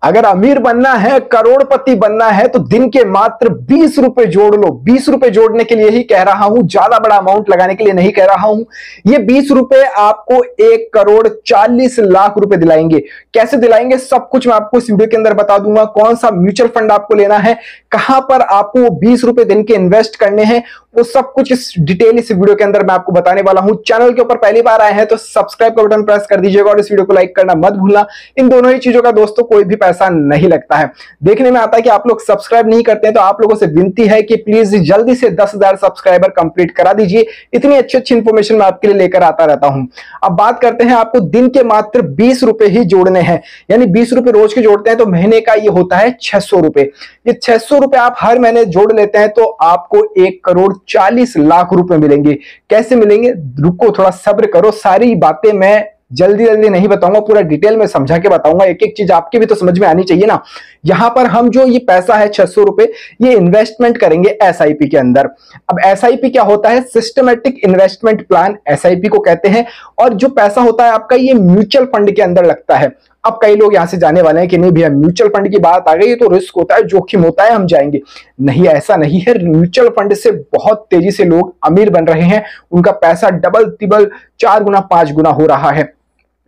अगर अमीर बनना है, करोड़पति बनना है तो दिन के मात्र 20 रुपए जोड़ लो। 20 रुपए जोड़ने के लिए ही कह रहा हूं, ज्यादा बड़ा अमाउंट लगाने के लिए नहीं कह रहा हूं। ये 20 रुपए आपको 1,40,00,000 रुपए दिलाएंगे। कैसे दिलाएंगे सब कुछ मैं आपको इस वीडियो के अंदर बता दूंगा। कौन सा म्यूचुअल फंड आपको लेना है, कहां पर आपको वो 20 रुपए दिन के इन्वेस्ट करने हैं, वो सब कुछ इस डिटेल इस वीडियो के अंदर मैं आपको बताने वाला हूं। चैनल के ऊपर पहली बार आए हैं तो सब्सक्राइब का बटन प्रेस कर दीजिएगा और इस वीडियो को लाइक करना मत भूलना। इन दोनों ही चीजों का दोस्तों कोई भी पैसा नहीं लगता है। देखने में आता है कि आप लोग सब्सक्राइब नहीं करते हैं, तो आप लोगों से विनती है कि प्लीज जल्दी से 10,000 सब्सक्राइबर कंप्लीट करा दीजिए। इतनी अच्छी अच्छी इंफॉर्मेशन मैं आपके लिए लेकर आता रहता हूं। अब बात करते हैं, आपको दिन के मात्र 20 रुपए ही जोड़ने हैं, यानी 20 रुपए रोज के जोड़ते हैं तो महीने का ये होता है 600 रुपए। ये 600 रुपए आप हर महीने जोड़ लेते हैं तो आपको 1,40,00,000 रुपए मिलेंगे। कैसे मिलेंगे, रुको थोड़ा सब्र करो, सारी बातें मैं जल्दी जल्दी नहीं बताऊंगा, पूरा डिटेल में समझा के बताऊंगा। एक एक चीज आपके भी तो समझ में आनी चाहिए ना। यहां पर हम जो ये पैसा है 600 रुपए, ये इन्वेस्टमेंट करेंगे एसआईपी के अंदर। अब एसआईपी क्या होता है, सिस्टमैटिक इन्वेस्टमेंट प्लान एसआईपी को कहते हैं। और जो पैसा होता है आपका, ये म्यूचुअल फंड के अंदर लगता है। अब कई लोग यहां से जाने वाले हैं कि नहीं भैया म्यूचुअल फंड की बात आ गई तो रिस्क होता है, जोखिम होता है, हम जाएंगे नहीं। ऐसा नहीं है। म्यूचुअल फंड से बहुत तेजी से लोग अमीर बन रहे हैं, उनका पैसा डबल तिबल 4 गुना 5 गुना हो रहा है।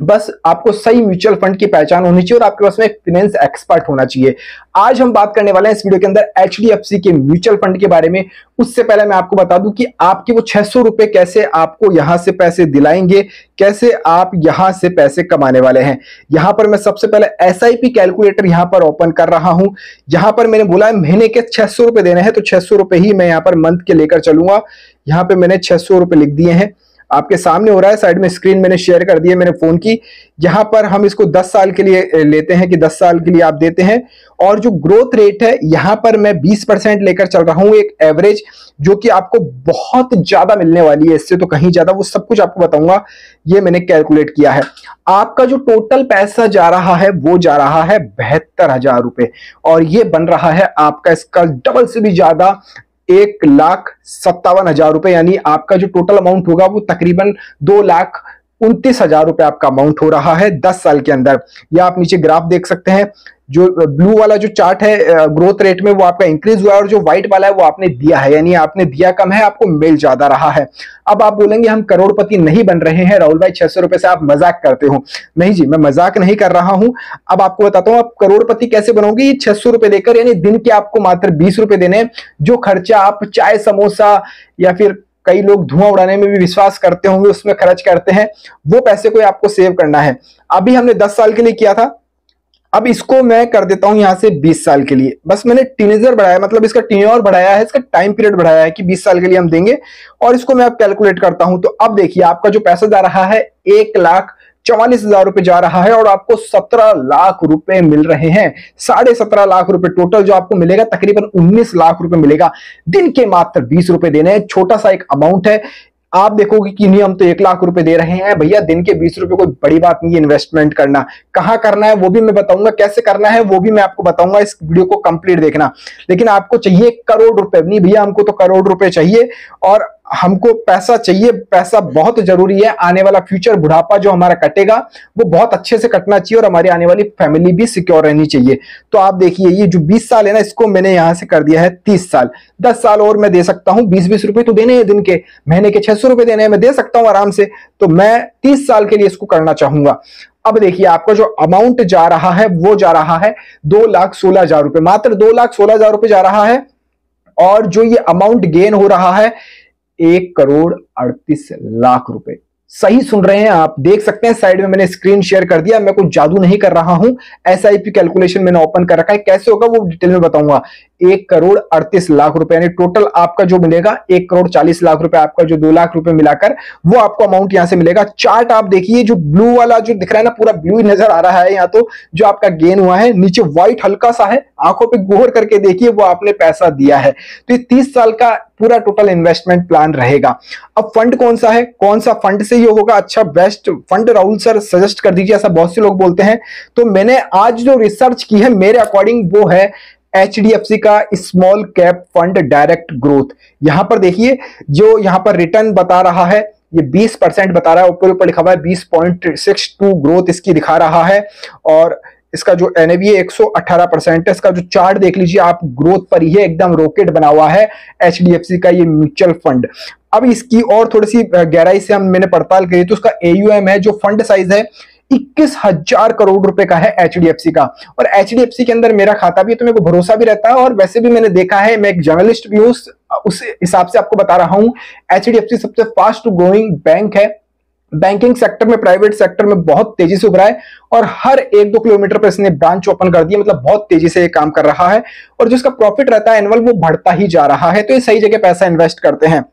बस आपको सही म्यूचुअल फंड की पहचान होनी चाहिए और आपके पास में फाइनेंस एक्सपर्ट होना चाहिए। आज हम बात करने वाले हैं इस वीडियो के अंदर एचडीएफसी के म्यूचुअल फंड के बारे में। उससे पहले मैं आपको बता दूं कि आपके वो 600 रुपए कैसे आपको यहां से पैसे दिलाएंगे, कैसे आप यहां से पैसे कमाने वाले हैं। यहां पर मैं सबसे पहले एसआईपी कैलकुलेटर यहां पर ओपन कर रहा हूं। यहां पर मैंने बोला है महीने के 600 रुपए देने हैं, तो 600 रुपए ही मैं यहां पर मंथ के लेकर चलूंगा। यहां पर मैंने 600 रुपए लिख दिए हैं, आपके सामने हो रहा है, साइड में स्क्रीन मैंने शेयर कर दी है मेरे फोन की। यहां पर हम इसको 10 साल के लिए लेते हैं कि 10 साल के लिए आप देते हैं। और जो ग्रोथ रेट है यहां पर मैं 20% लेकर चल रहा हूं, एक एवरेज, जो कि आपको बहुत ज्यादा मिलने वाली है, इससे तो कहीं ज्यादा, वो सब कुछ आपको बताऊंगा। ये मैंने कैलकुलेट किया है। आपका जो टोटल पैसा जा रहा है वो जा रहा है 72,000 रुपए, और ये बन रहा है आपका इसका डबल से भी ज्यादा 1,57,000 रुपए। यानी आपका जो टोटल अमाउंट होगा वो तकरीबन 2,29,000 रुपए आपका अमाउंट हो रहा है 10 साल के अंदर। या आप नीचे ग्राफ देख सकते हैं, जो ब्लू वाला जो चार्ट है ग्रोथ रेट में, वो आपका इंक्रीज हुआ है, और जो व्हाइट वाला है वो आपने दिया है, यानी आपने दिया कम है, आपको मिल ज्यादा रहा है। अब आप बोलेंगे हम करोड़पति नहीं बन रहे हैं राहुल भाई, 600 रुपए से आप मजाक करते हो। नहीं जी, मैं मजाक नहीं कर रहा हूं। अब आपको बताता हूं आप करोड़पति कैसे बनोगे। ये 600 रुपए देकर, यानी दिन के आपको मात्र 20 रुपए देने। जो खर्चा आप चाय समोसा या फिर कई लोग धुआं उड़ाने में भी विश्वास करते होंगे उसमें खर्च करते हैं, वो पैसे को आपको सेव करना है। अभी हमने 10 साल के लिए किया था, अब इसको मैं कर देता हूं यहां से 20 साल के लिए। बस मैंने टीनेजर बढ़ाया, मतलब इसका टीन्योर बढ़ाया है, इसका टाइम पीरियड बढ़ाया है कि 20 साल के लिए हम देंगे। और इसको मैं अब कैलकुलेट करता हूं तो अब देखिए आपका जो पैसा जा रहा है 1,44,000 रुपए जा रहा है, और आपको 17 लाख रुपए मिल रहे हैं। 17.5 लाख रुपए टोटल जो आपको मिलेगा, तकरीबन 19 लाख रुपए मिलेगा। दिन के मात्र 20 रुपए देने हैं, छोटा सा एक अमाउंट है। आप देखोगे कि नहीं हम तो 1 लाख रुपए दे रहे हैं। भैया दिन के 20 रुपए कोई बड़ी बात नहीं है इन्वेस्टमेंट करना। कहां करना है वो भी मैं बताऊंगा, कैसे करना है वो भी मैं आपको बताऊंगा। इस वीडियो को कंप्लीट देखना। लेकिन आपको चाहिए करोड़ रुपए, नहीं भैया हमको तो करोड़ रुपए चाहिए, और हमको पैसा चाहिए। पैसा बहुत जरूरी है। आने वाला फ्यूचर बुढ़ापा जो हमारा कटेगा वो बहुत अच्छे से कटना चाहिए, और हमारी आने वाली फैमिली भी सिक्योर रहनी चाहिए। तो आप देखिए ये जो 20 साल है ना, इसको मैंने यहां से कर दिया है 30 साल। 10 साल और मैं दे सकता हूं। 20-20 रुपए तो देने हैं दिन के, महीने के 600 रुपए देने हैं, मैं दे सकता हूं आराम से। तो मैं 30 साल के लिए इसको करना चाहूंगा। अब देखिए आपका जो अमाउंट जा रहा है वो जा रहा है 2,16,000 रुपए, मात्र 2,16,000 रुपए जा रहा है। और जो ये अमाउंट गेन हो रहा है 1,38,00,000 रुपए। सही सुन रहे हैं आप, देख सकते हैं साइड में मैंने स्क्रीन शेयर कर दिया। मैं कुछ जादू नहीं कर रहा हूं, एसआईपी कैलकुलेशन मैंने ओपन कर रखा है। कैसे होगा वो डिटेल में बताऊंगा। 1,38,00,000 रुपए, यानी टोटल आपका जो मिलेगा 1,40,00,000 रुपए, आपका जो 2 लाख रुपए मिलाकर वो आपको अमाउंट यहां से मिलेगा। चार्ट आप देखिए, जो ब्लू वाला जो दिख रहा है ना, पूरा ब्लू ही नजर आ रहा है यहाँ तो, जो आपका गेन हुआ है। नीचे व्हाइट हल्का सा है, आंखों पे गौर करके देखिए, वो आपने पैसा दिया है। तो ये 30 साल का पूरा टोटल इन्वेस्टमेंट प्लान रहेगा। अब फंड कौन सा है, कौन सा फंड से ये होगा अच्छा best fund, Rahul sir suggest कर दीजिए, ऐसा बहुत से लोग बोलते हैं। तो मैंने आज जो रिसर्च की है मेरे अकॉर्डिंग वो है एचडीएफसी का small cap fund direct growth. यहां पर देखिए जो यहां पर रिटर्न बता रहा है, ये 20% बता रहा है, ऊपर ऊपर लिखा हुआ है 20.62 ग्रोथ इसकी दिखा रहा है। और इसका जो एनएवी है 118% है। इसका जो चार्ट देख लीजिए आप, ग्रोथ पर ही है, एकदम रॉकेट बना हुआ है एचडीएफसी का ये म्यूचुअल फंड। अब इसकी और थोड़ी सी गहराई से मैंने पड़ताल करी तो उसका एयूएम है, जो फंड साइज है 21,000 करोड़ रुपए का है एचडीएफसी का। और एचडीएफसी के अंदर मेरा खाता भी है तो मेरे को भरोसा भी रहता है, और वैसे भी मैंने देखा है, मैं एक जर्नलिस्ट भी हूं, उस हिसाब से आपको बता रहा हूं, एचडीएफसी सबसे फास्ट ग्रोइंग बैंक है। बैंकिंग सेक्टर में, प्राइवेट सेक्टर में बहुत तेजी से उभरा है, और हर 1-2 किलोमीटर पर इसने ब्रांच ओपन कर दिया, मतलब बहुत तेजी से ये काम कर रहा है। और जिसका प्रॉफिट रहता है एनुअल, वो बढ़ता ही जा रहा है। तो ये सही जगह पैसा इन्वेस्ट करते हैं।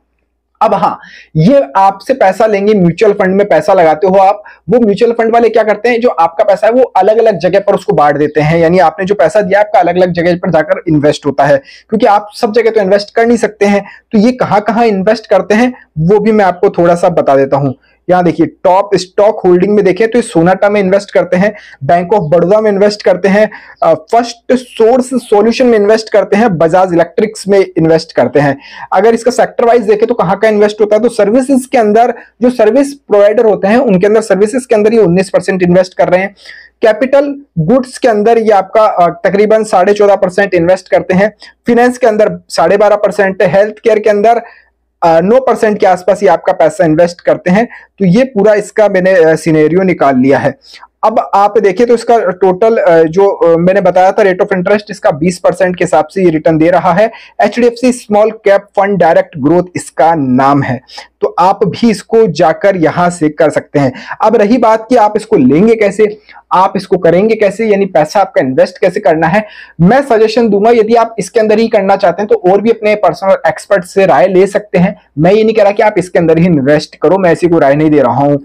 अब हाँ, ये आपसे पैसा लेंगे, म्यूचुअल फंड में पैसा लगाते हो आप, वो म्यूचुअल फंड वाले क्या करते हैं, जो आपका पैसा है वो अलग अलग जगह पर उसको बांट देते हैं। यानी आपने जो पैसा दिया आपका अलग अलग जगह पर जाकर इन्वेस्ट होता है, क्योंकि आप सब जगह तो इन्वेस्ट कर नहीं सकते हैं। तो ये कहां कहां इन्वेस्ट करते हैं वो भी मैं आपको थोड़ा सा बता देता हूं। यहां देखिए, टॉप स्टॉक होल्डिंग में देखें तो सोनाटा में इन्वेस्ट करते हैं, बैंक ऑफ बड़ौदा में इन्वेस्ट करते हैं, फर्स्ट सोर्स सॉल्यूशन में इन्वेस्ट करते हैं, बजाज इलेक्ट्रिक्स में इन्वेस्ट करते हैं। अगर इसका सेक्टर वाइज देखें तो कहां का इन्वेस्ट होता है, तो सर्विसेज के अंदर, जो सर्विस प्रोवाइडर होते हैं उनके अंदर, सर्विसेज के अंदर ये 19% इन्वेस्ट कर रहे हैं। कैपिटल गुड्स के अंदर ये आपका तकरीबन 14.5% इन्वेस्ट करते हैं। फिनेंस के अंदर 12.5% है। हेल्थ केयर के अंदर 9% के आसपास ये आपका पैसा इन्वेस्ट करते हैं। तो ये पूरा इसका मैंने सिनेरियो निकाल लिया है। अब आप देखिए तो इसका टोटल जो मैंने बताया था रेट ऑफ इंटरेस्ट, इसका 20% के हिसाब से ये रिटर्न दे रहा है। HDFC small cap fund direct growth इसका नाम है। तो आप भी इसको जाकर यहां से कर सकते हैं। अब रही बात कि आप इसको लेंगे कैसे, आप इसको करेंगे कैसे, यानी पैसा आपका इन्वेस्ट कैसे करना है, मैं सजेशन दूंगा। यदि आप इसके अंदर ही करना चाहते हैं तो और भी अपने पर्सनल एक्सपर्ट से राय ले सकते हैं। मैं ये नहीं कह रहा कि आप इसके अंदर ही इन्वेस्ट करो, मैं ऐसी कोई राय नहीं दे रहा हूं।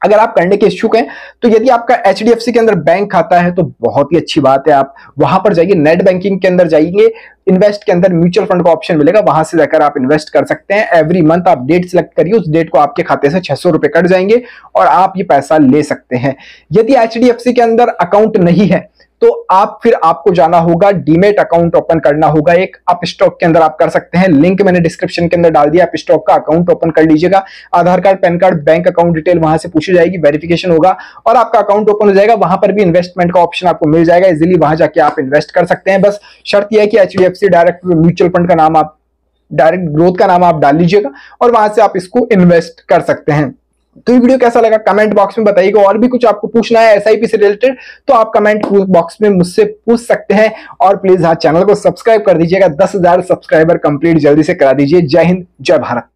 अगर आप करने के इच्छुक हैं तो यदि आपका एचडीएफसी के अंदर बैंक खाता है तो बहुत ही अच्छी बात है, आप वहां पर जाइए, नेट बैंकिंग के अंदर जाइए, इन्वेस्ट के अंदर म्यूचुअल फंड का ऑप्शन मिलेगा, वहां से जाकर आप इन्वेस्ट कर सकते हैं। एवरी मंथ आप डेट सिलेक्ट करिए, उस डेट को आपके खाते से 600 रुपए कट जाएंगे और आप ये पैसा ले सकते हैं। यदि एचडीएफसी के अंदर अकाउंट नहीं है तो आप फिर आपको जाना होगा, डीमेट अकाउंट ओपन करना होगा एक। अप स्टॉक के अंदर आप कर सकते हैं, लिंक मैंने डिस्क्रिप्शन के अंदर डाल दिया, अप स्टॉक का अकाउंट ओपन कर लीजिएगा। Aadhaar card, PAN card, bank account detail वहां से पूछी जाएगी, वेरिफिकेशन होगा और आपका अकाउंट ओपन हो जाएगा। वहां पर भी इन्वेस्टमेंट का ऑप्शन आपको मिल जाएगा, इजीली वहां जाके आप इन्वेस्ट कर सकते हैं। बस शर्त यह है कि एचडीएफसी डायरेक्ट म्यूचुअल फंड का नाम, आप डायरेक्ट ग्रोथ का नाम आप डाल लीजिएगा और वहां से आप इसको इन्वेस्ट कर सकते हैं। तो ये वीडियो कैसा लगा कमेंट बॉक्स में बताइएगा। और भी कुछ आपको पूछना है एसआईपी से रिलेटेड तो आप कमेंट बॉक्स में मुझसे पूछ सकते हैं। और प्लीज हाँ, चैनल को सब्सक्राइब कर दीजिएगा। 10,000 सब्सक्राइबर कंप्लीट जल्दी से करा दीजिए। जय हिंद, जय भारत।